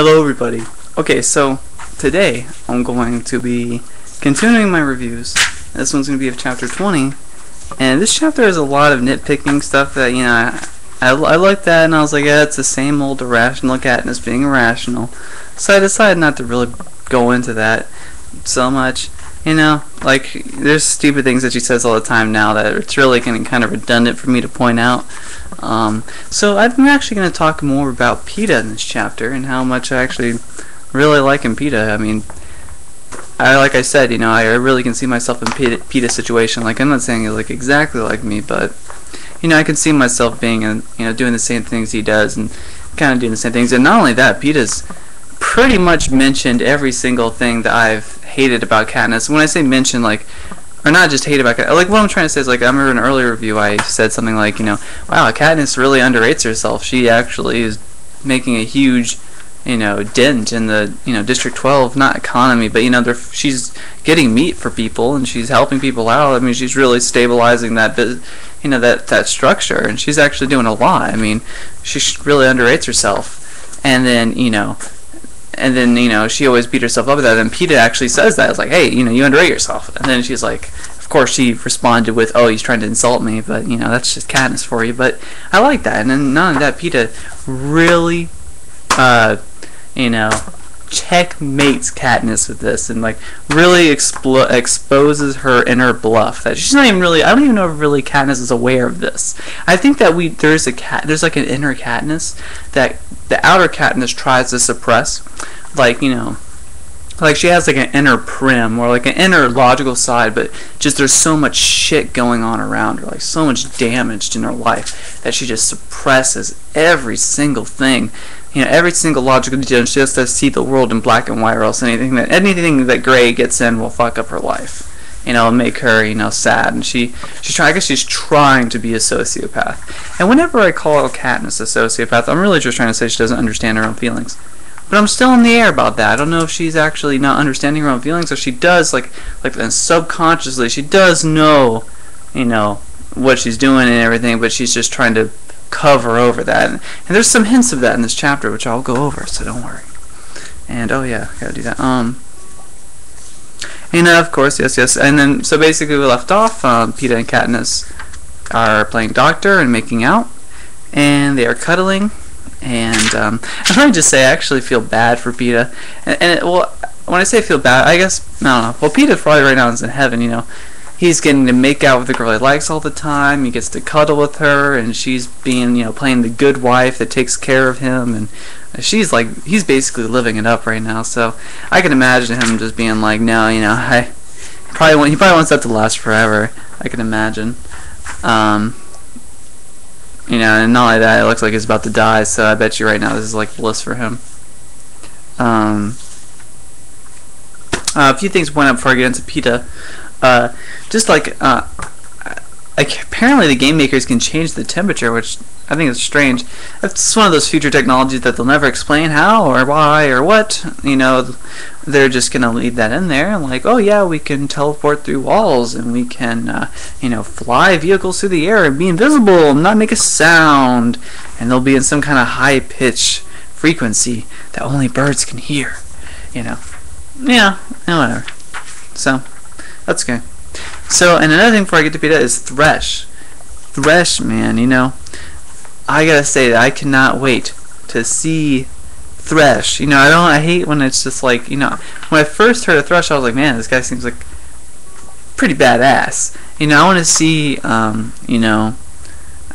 Hello everybody. Okay, so today I'm going to be continuing my reviews. This one's going to be of chapter 20, and this chapter has a lot of nitpicking stuff that, I like that, and I was like, yeah, it's the same old irrational Katniss being irrational. So I decided not to really go into that so much. Like, there's stupid things that she says all the time now that it's really getting kind of redundant for me to point out. So I'm actually going to talk more about Peeta in this chapter and how much I actually really like Peeta. I mean, like I said, I really can see myself in Peeta's situation. Like, I'm not saying he's like exactly like me, but I can see myself being doing the same things he does and kind of doing the same things. And not only that, Peeta's pretty much mentioned every single thing that I've hated about Katniss. When I say mention, like, or not just hate about Katniss, like, what I'm trying to say is, like, I remember in an earlier review I said something like, wow, Katniss really underrates herself. She actually is making a huge, dent in the, District 12, not economy, but, she's getting meat for people, and she's helping people out. I mean, she's really stabilizing that, that structure, and she's actually doing a lot. I mean, she really underrates herself. And then, she always beat herself up with that. And Peeta actually says that. It's like, hey, you underrate yourself. And then she's like, of course, she responded with, oh, he's trying to insult me. But, that's just Katniss for you. But I like that. And then none of that, Peeta really, checkmates Katniss with this. And, like, really exposes her inner bluff. That she's not even really, I don't even know if really Katniss is aware of this. I think that there's like an inner Katniss that the outer Katniss tries to suppress. Like, like she has like an inner Prim or like an inner logical side, but just there's so much shit going on around her, like so much damage in her life that she just suppresses every single thing. Every single logical detail. She has to see the world in black and white, or else anything that gray gets in will fuck up her life. Make her, sad. And I guess she's trying to be a sociopath. And whenever I call Katniss a sociopath, I'm really just trying to say she doesn't understand her own feelings. But I'm still in the air about that. I don't know if she's actually not understanding her own feelings, or she does, like then subconsciously, she does know, what she's doing and everything, but she's just trying to cover over that. And there's some hints of that in this chapter, which I'll go over, so don't worry. And, oh yeah, gotta do that. Of course, yes. And then, so basically we left off, Peeta and Katniss are playing doctor and making out, and they are cuddling, and, I'm going to just say I actually feel bad for Peeta, well, when I say feel bad, I guess, I don't know, well, Peeta probably right now is in heaven, he's getting to make out with the girl he likes all the time, he gets to cuddle with her, and she's being, playing the good wife that takes care of him, and she's like, he's basically living it up right now. So I can imagine him just being like, no, he probably wants that to last forever. I can imagine. And not only that, it looks like he's about to die, so I bet you right now this is like bliss for him. A few things to point out before I get into Peeta. Just like apparently the game makers can change the temperature, which I think is strange. It's one of those future technologies that they'll never explain how or why or what. They're just gonna leave that in there, and like, oh yeah, we can teleport through walls, and we can, fly vehicles through the air and be invisible and not make a sound, and they'll be in some kind of high pitch frequency that only birds can hear. Yeah, whatever. So that's okay. So, and another thing before I get to Peeta is Thresh. Thresh, man, I gotta say that I cannot wait to see Thresh. I hate when it's just like, when I first heard of Thresh, I was like, man, this guy seems like pretty badass. I want to see, I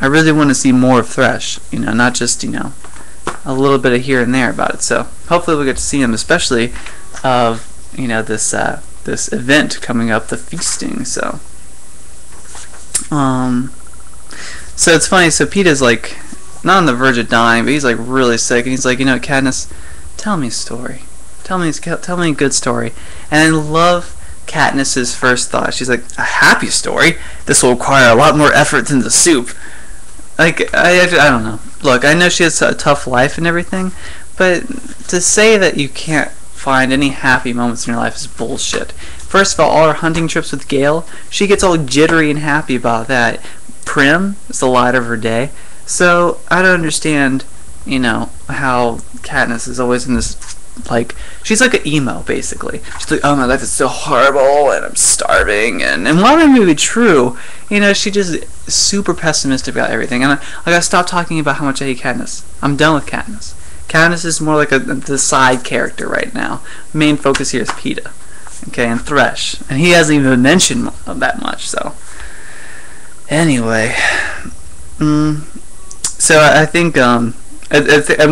really want to see more of Thresh. Not just, a little bit of here and there about it. So, hopefully we'll get to see him, especially of, this event coming up, the feasting. So it's funny. So Peeta's like not on the verge of dying, but he's like really sick, and he's like, Katniss, tell me a story. Tell me a good story. And I love Katniss's first thought. She's like, a happy story? This will require a lot more effort than the soup. Like, I don't know. Look, I know she has a tough life and everything, but to say that you can't find any happy moments in your life is bullshit. First of all her hunting trips with Gale, she gets all jittery and happy about that. Prim is the light of her day. So I don't understand you know, how Katniss is always in this, like, she's like an emo, basically. She's like, oh, my life is so horrible, and I'm starving, and while that may be true, you know, she just super pessimistic about everything, and I gotta stop talking about how much I hate Katniss. I'm done with Katniss. Katniss is more like the side character right now. Main focus here is Peeta, okay, and Thresh, and he hasn't even mentioned that much, so. Anyway, so I think, I'm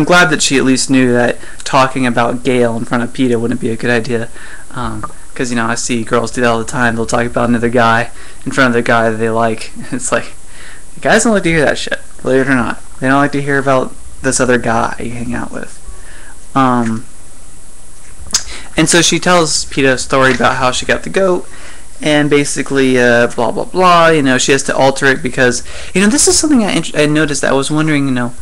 glad that she at least knew that talking about Gale in front of Peeta wouldn't be a good idea. Because, you know, I see girls do that all the time. They'll talk about another guy in front of the guy that they like. It's like, guys don't like to hear that shit, believe it or not. They don't like to hear about this other guy you hang out with. And so she tells Peeta a story about how she got the goat. And basically, blah, blah, blah, you know, she has to alter it because, you know, this is something I noticed. I was wondering, you know,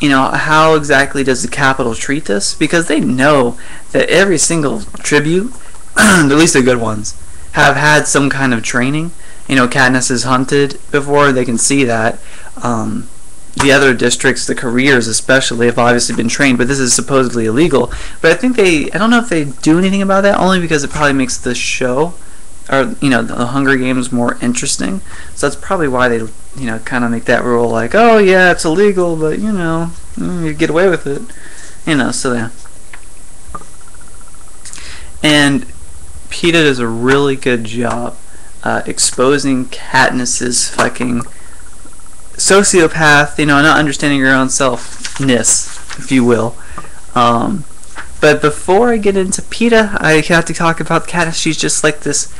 how exactly does the Capitol treat this? Because they know that every single tribute, at least the good ones, have had some kind of training. You know, Katniss is hunted before, they can see that. The other districts, the careers especially, have obviously been trained, but this is supposedly illegal. But I think I don't know if they do anything about that, only because it probably makes the show, or, you know, the Hunger Games more interesting. So that's probably why they, you know, kind of make that rule like, oh yeah, it's illegal, but, you know, you get away with it. You know, so yeah. And Peeta does a really good job exposing Katniss's fucking sociopath, you know, not understanding her own selfness, if you will. But before I get into Peeta, I have to talk about Katniss. She's just like this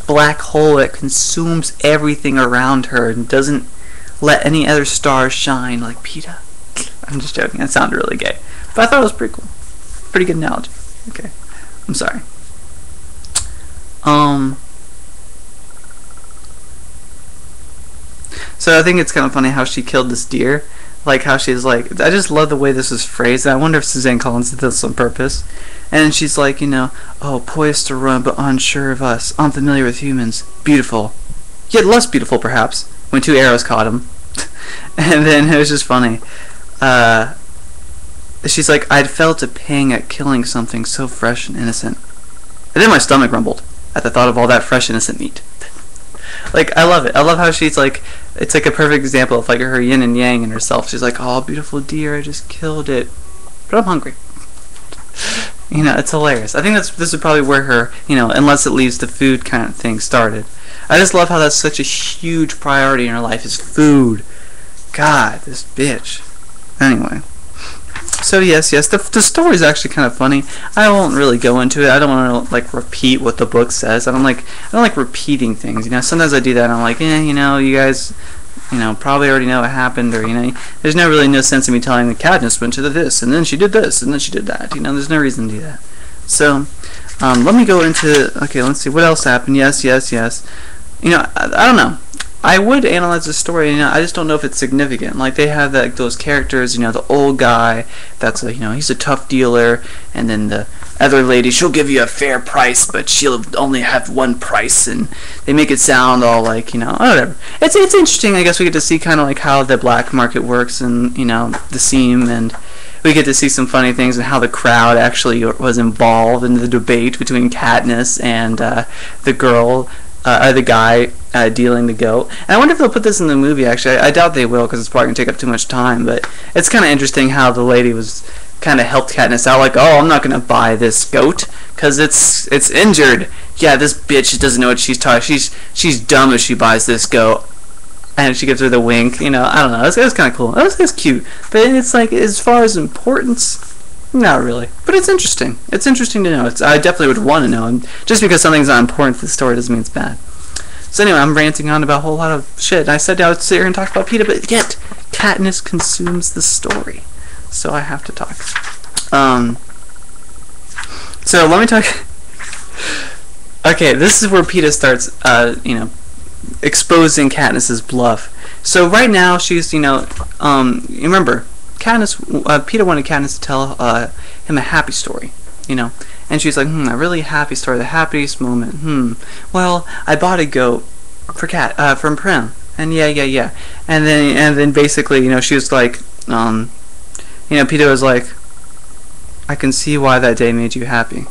black hole that consumes everything around her and doesn't let any other stars shine like Peeta. I'm just joking. That sounded really gay. But I thought it was pretty cool. Pretty good analogy. Okay. I'm sorry. So I think it's kind of funny how she killed this deer. Like how she's like, I just love the way this is phrased. I wonder if Suzanne Collins did this on purpose. And she's like, you know, oh, poised to run but unsure of us, unfamiliar with humans, beautiful. Yet less beautiful, perhaps, when 2 arrows caught him. And then it was just funny. She's like, I'd felt a pang at killing something so fresh and innocent. And then my stomach rumbled at the thought of all that fresh, innocent meat. Like, I love it. I love how she's like, it's like a perfect example of like her yin and yang in herself. She's like, oh, beautiful deer, I just killed it, but I'm hungry. You know, it's hilarious. I think this is probably where her, you know, unless it leaves the food kind of thing started. I just love how that's such a huge priority in her life is food. God, this bitch. Anyway. So yes, the story's actually kind of funny. I won't really go into it. I don't want to like repeat what the book says. I don't like repeating things. You know, sometimes I do that. And I'm like, you know, you guys, you know, probably already know what happened, or you know, there's really no sense in me telling the Katniss went to this, and then she did this, and then she did that. You know, there's no reason to do that. So, let me go into. Okay, let's see what else happened. Yes. You know, I don't know. I would analyze the story, you know, I just don't know if it's significant. Like, they have that, those characters, you know, the old guy, that's a, you know, he's a tough dealer, and then the other lady, she'll give you a fair price, but she'll only have one price, and they make it sound all like, you know, whatever. It's interesting, I guess we get to see kind of like how the black market works, and, you know, the seam, and we get to see some funny things and how the crowd actually was involved in the debate between Katniss and the girl, the guy dealing the goat. And I wonder if they'll put this in the movie, actually. I doubt they will, because it's probably going to take up too much time, but it's kind of interesting how the lady was kind of helped Katniss out, like, oh, I'm not going to buy this goat, because it's injured. Yeah, this bitch doesn't know what she's talking. She's dumb if she buys this goat. And she gives her the wink, you know, I don't know, it was kind of cool. It was cute, but it's like, as far as importance, not really. But it's interesting. It's interesting to know. I definitely would want to know, and just because something's not important to the story doesn't mean it's bad. So anyway, I'm ranting on about a whole lot of shit. I said I would sit here and talk about Peeta, but yet Katniss consumes the story, so I have to talk. So let me talk. Okay, this is where Peeta starts, you know, exposing Katniss's bluff. So right now she's, you know, remember, Peeta wanted Katniss to tell him a happy story, you know. And she's like, a really happy story, the happiest moment. Well, I bought a goat for from Prim, and yeah. And then basically, you know, she was like, you Peeta was like, I can see why that day made you happy.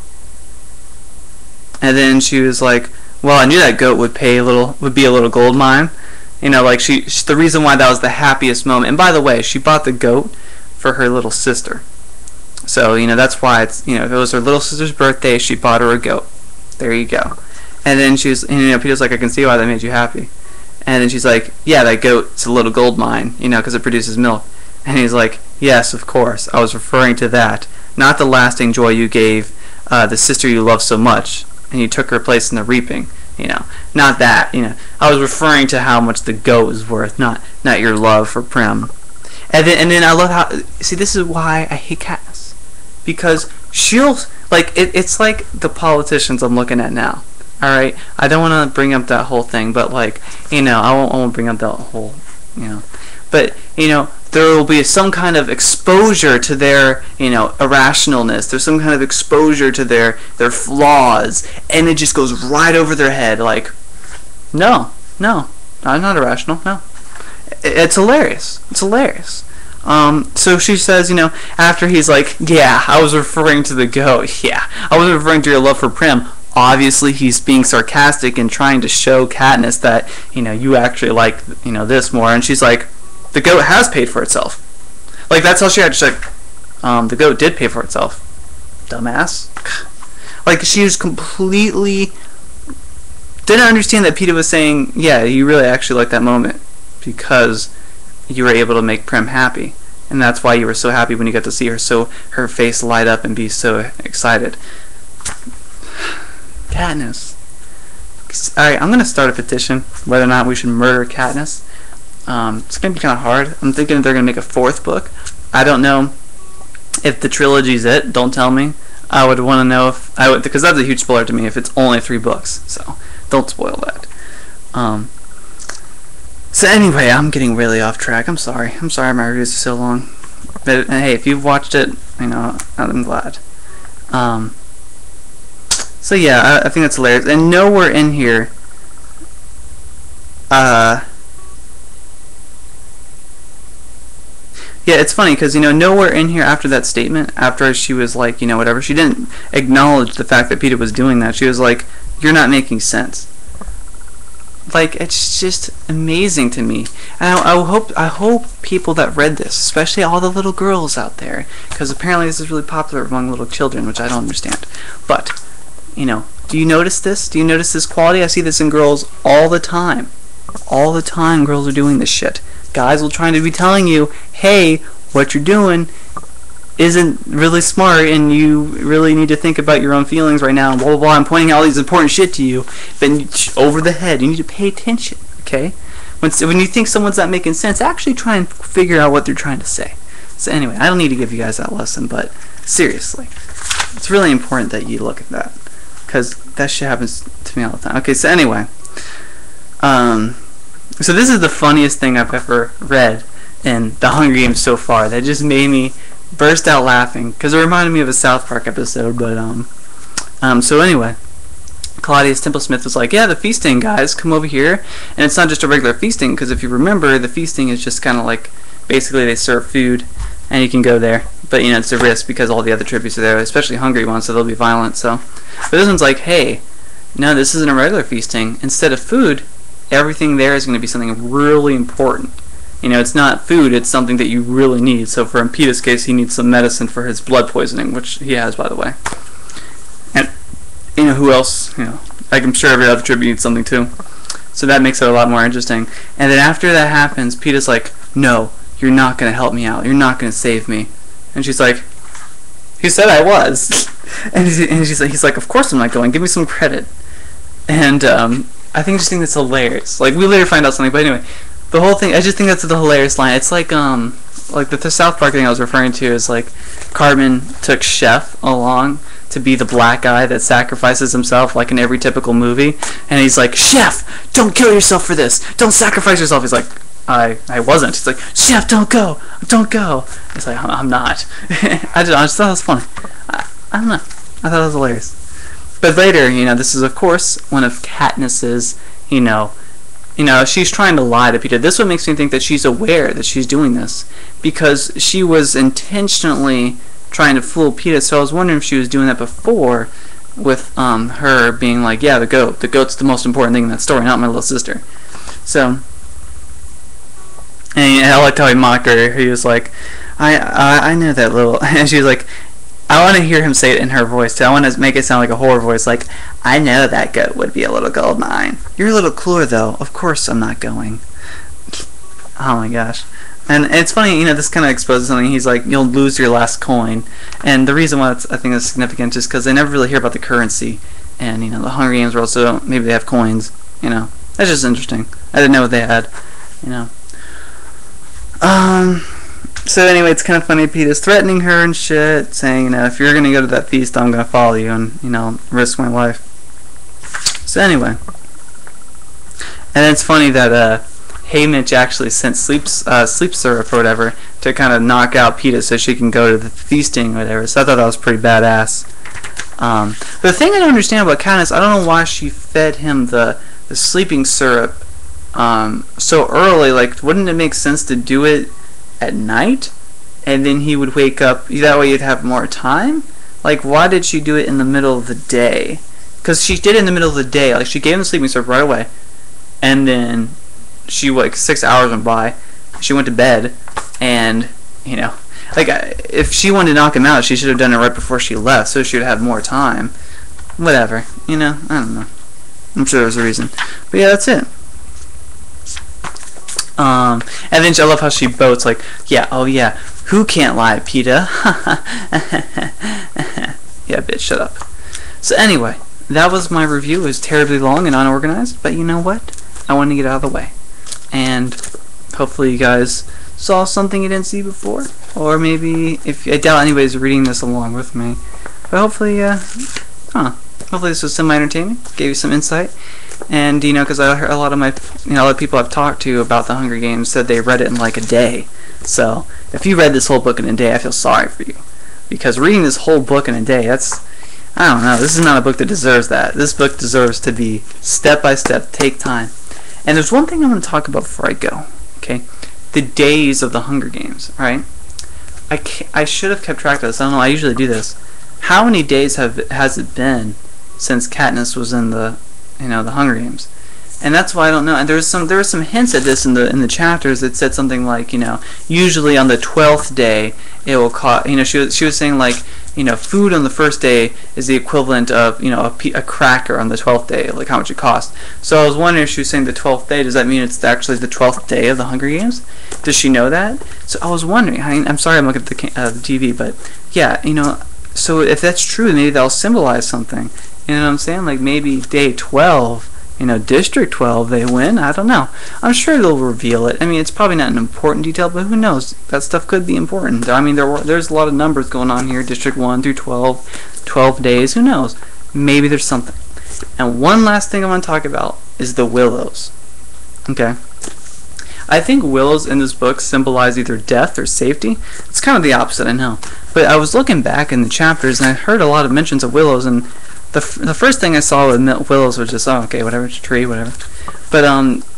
And then she was like, well, I knew that goat would be a little gold mine. Like the reason why that was the happiest moment. And by the way, she bought the goat for her little sister. So, that's why it's, if it was her little sister's birthday, she bought her a goat. There you go. And then she was, Peeta's like, I can see why that made you happy. And then she's like, yeah, that goat's a little gold mine, because it produces milk. And he's like, yes, of course. I was referring to that, not the lasting joy you gave the sister you love so much, and you took her place in the reaping. Not that. I was referring to how much the goat is worth, not your love for Prim. And then I love how, see, this is why I hate Katniss, because she'll, like, it's like the politicians I'm looking at now. All right, I don't want to bring up that whole thing, but like, I won't bring up that whole, but there will be some kind of exposure to their, irrationalness. There's some kind of exposure to their flaws, and it just goes right over their head. Like, no, I'm not irrational. No, it's hilarious. It's hilarious. So she says, after he's like, yeah, I was referring to the goat. Yeah, I was referring to your love for Prim. Obviously, he's being sarcastic and trying to show Katniss that, you actually like, this more. And she's like, the goat has paid for itself. Like, that's how she had. She's like, the goat did pay for itself. Dumbass. Like, she was completely didn't understand that Peeta was saying, yeah, you really actually like that moment because you were able to make Prim happy. And that's why you were so happy when you got to see her face light up and be so excited. Katniss. Alright, I'm going to start a petition whether or not we should murder Katniss. It's going to be kind of hard. I'm thinking they're going to make a 4th book. I don't know if the trilogy's it. Don't tell me. I would want to know if I would, because that's a huge spoiler to me if it's only 3 books. So don't spoil that. So anyway, I'm getting really off track. I'm sorry. My reviews are so long. But hey, if you've watched it, I'm glad. So yeah, I think that's hilarious. And nowhere in here, yeah, it's funny because, nowhere in here after that statement, after she was like, whatever, she didn't acknowledge the fact that Peeta was doing that. She was like, you're not making sense. Like, it's just amazing to me. And I hope people that read this, especially all the little girls out there, because apparently this is really popular among little children, which I don't understand. But, do you notice this? Do you notice this quality? I see this in girls all the time. All the time girls are doing this shit. Guys will try to be telling you, hey, what you're doing isn't really smart and you really need to think about your own feelings right now, blah, blah, blah. I'm pointing out all these important shit to you, but over the head. You need to pay attention, okay? When you think someone's not making sense, actually try and figure out what they're trying to say. So anyway, I don't need to give you guys that lesson, but seriously, it's really important that you look at that, because that shit happens to me all the time. Okay, so anyway, so this is the funniest thing I've ever read in the Hunger Games so far. That just made me burst out laughing because it reminded me of a South Park episode. But so anyway, Claudius Templesmith was like, yeah, the feasting, guys, come over here. And it's not just a regular feasting, because if you remember, the feasting is just kind of like, basically they serve food and you can go there, but it's a risk because all the other tributes are there, especially hungry ones, so they'll be violent. So but this one's like, hey, no, this isn't a regular feasting. Instead of food, everything there is going to be something really important. It's not food, it's something that you really need. So for Peeta's case, he needs some medicine for his blood poisoning, which he has, by the way. And, who else? I'm sure every other tribute needs something too. So that makes it a lot more interesting. And then after that happens, Peeta's like, no, you're not going to help me out. You're not going to save me. And she's like, you said I was. and he's like, of course I'm not going. Give me some credit. And, I just think that's hilarious. Like, we later find out something, but anyway, the whole thing, I just think that's the hilarious line. It's like the South Park thing I was referring to is like, Cartman took Chef along to be the black guy that sacrifices himself, like in every typical movie, and he's like, Chef, don't kill yourself for this, don't sacrifice yourself. He's like, I wasn't. He's like, Chef, don't go. It's like, I'm not. I just thought it was funny. I don't know. I thought it was hilarious. But later, this is of course one of Katniss's, you know, she's trying to lie to Peeta. This one makes me think that she's aware that she's doing this, because she was intentionally trying to fool Peeta. So I was wondering if she was doing that before, with her being like, yeah, the goat. The goat's the most important thing in that story, not my little sister. So, and I liked how he mocked her. He was like, I know that little, and she was like, I want to hear him say it in her voice too. I want to make it sound like a horror voice, like, I know that goat would be a little gold mine. You're a little cooler though. Of course I'm not going. Oh my gosh. And it's funny, you know, this kind of exposes something. He's like, you'll lose your last coin. And the reason why I think that's significant is because they never really hear about the currency. And, you know, the Hunger Games world, so maybe they have coins, you know. That's just interesting. I didn't know what they had, you know. So anyway, it's kind of funny. Peeta's threatening her and shit, saying, you know, if you're going to go to that feast, I'm going to follow you and, you know, risk my life. So anyway. And it's funny that, Haymitch actually sent sleep syrup or whatever to kind of knock out Peeta so she can go to the feasting or whatever. So I thought that was pretty badass. But the thing I don't understand about Katniss, I don't know why she fed him the sleeping syrup so early. Like, wouldn't it make sense to do it at night, and then he would wake up? That way you'd have more time. Like, why did she do it in the middle of the day? Because she did it in the middle of the day. Like, she gave him the sleeping syrup right away, and then she, like, 6 hours went by, she went to bed, and, you know, like, if she wanted to knock him out, she should have done it right before she left, so she would have more time. Whatever, you know, I don't know. I'm sure there's a reason. But yeah, that's it. And then I love how she boats, like, yeah, oh yeah, who can't lie, Peeta? Yeah, bitch, shut up. So anyway, that was my review. It was terribly long and unorganized, but you know what? I wanted to get out of the way. And hopefully you guys saw something you didn't see before, or maybe, if I doubt anybody's reading this along with me, but hopefully, hopefully this was semi-entertaining, gave you some insight, and, you know, because I heard a lot of my, you know, a lot of people I've talked to about the Hunger Games said they read it in like a day. So if you read this whole book in a day, I feel sorry for you, because reading this whole book in a day, that's, I don't know, this is not a book that deserves that. This book deserves to be step by step, take time. And there's one thing I want to talk about before I go, okay? The days of the Hunger Games, right? I should have kept track of this. I don't know, I usually do this. How many days has it been since Katniss was in the, you know, the Hunger Games? And that's why I don't know. And there were some hints at this in the chapters that said something like, you know, usually on the 12th day it will cost, you know, she was saying like, you know, food on the first day is the equivalent of, you know, a cracker on the 12th day, like how much it costs. So I was wondering if she was saying the 12th day, does that mean it's actually the 12th day of the Hunger Games? Does she know that? So I was wondering, I'm sorry I'm looking at the TV, but yeah, you know, so if that's true, maybe that'll symbolize something. You know what I'm saying? Like maybe day 12, you know, District 12, they win. I don't know. I'm sure they'll reveal it. I mean, it's probably not an important detail, but who knows? That stuff could be important. I mean, there's a lot of numbers going on here. District 1 through 12, 12 days. Who knows? Maybe there's something. And one last thing I want to talk about is the willows. Okay? I think willows in this book symbolize either death or safety. It's kind of the opposite, I know. But I was looking back in the chapters, and I heard a lot of mentions of willows, and the first thing I saw with willows was just, oh, okay, whatever, it's a tree, whatever. But,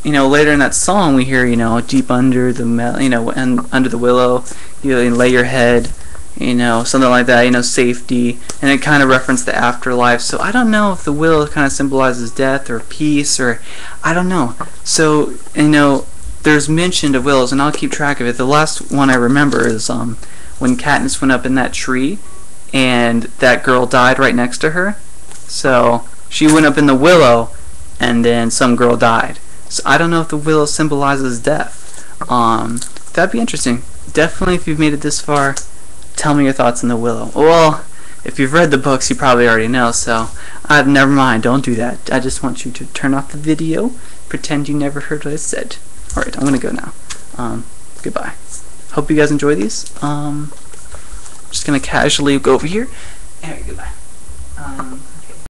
you know, later in that song we hear, you know, deep under the, you know, and under the willow, you lay your head, you know, something like that, you know, safety, and it kind of referenced the afterlife. So I don't know if the willow kind of symbolizes death or peace, or I don't know. So, you know, there's mention of willows, and I'll keep track of it. The last one I remember is when Katniss went up in that tree, and that girl died right next to her. So she went up in the willow, and then some girl died. So I don't know if the willow symbolizes death. That'd be interesting. Definitely, if you've made it this far, tell me your thoughts on the willow. Well, if you've read the books, you probably already know. So never mind. Don't do that. I just want you to turn off the video, pretend you never heard what I said. All right, I'm gonna go now. Goodbye. Hope you guys enjoy these. Just gonna casually go over here. All right, goodbye.